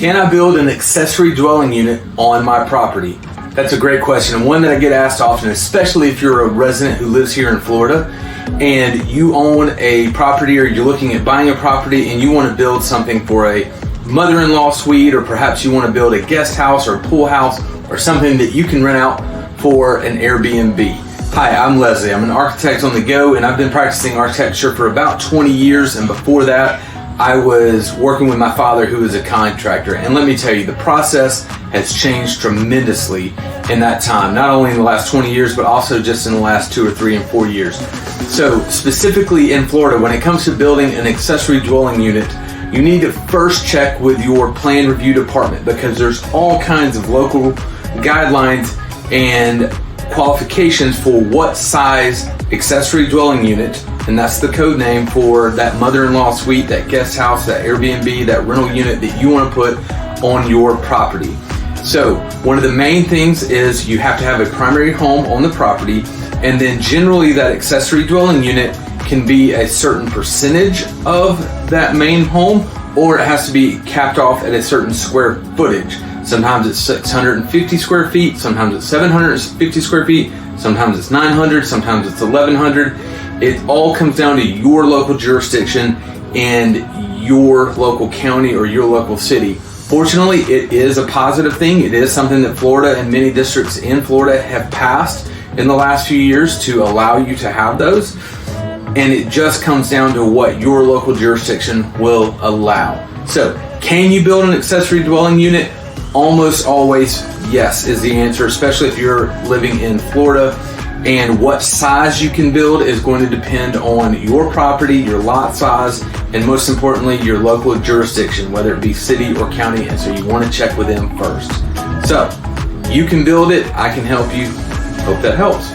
Can I build an accessory dwelling unit on my property? That's a great question, and one that I get asked often, especially if you're a resident who lives here in Florida and you own a property, or you're looking at buying a property and you want to build something for a mother-in-law suite, or perhaps you want to build a guest house or a pool house or something that you can rent out for an Airbnb. Hi, I'm Leslie. I'm an architect on the go, and I've been practicing architecture for about 20 years, and before that I was working with my father, who is a contractor. And let me tell you, the process has changed tremendously in that time, not only in the last 20 years, but also just in the last 2 or 3 and 4 years. So specifically in Florida, when it comes to building an accessory dwelling unit, you need to first check with your plan review department, because there's all kinds of local guidelines and qualifications for what size accessory dwelling unit, and that's the code name for that mother-in-law suite, that guest house, that Airbnb, that rental unit that you want to put on your property. So one of the main things is you have to have a primary home on the property, and then generally that accessory dwelling unit can be a certain percentage of that main home, or it has to be capped off at a certain square footage. Sometimes it's 650 square feet, sometimes it's 750 square feet, sometimes it's 900, sometimes it's 1100. It all comes down to your local jurisdiction and your local county or your local city. Fortunately, it is a positive thing. It is something that Florida and many districts in Florida have passed in the last few years to allow you to have those. And it just comes down to what your local jurisdiction will allow. So, can you build an accessory dwelling unit? Almost always yes is the answer, especially if you're living in Florida. And what size you can build is going to depend on your property, your lot size, and most importantly, your local jurisdiction, whether it be city or county. And so you want to check with them first. So you can build it. I can help you. Hope that helps.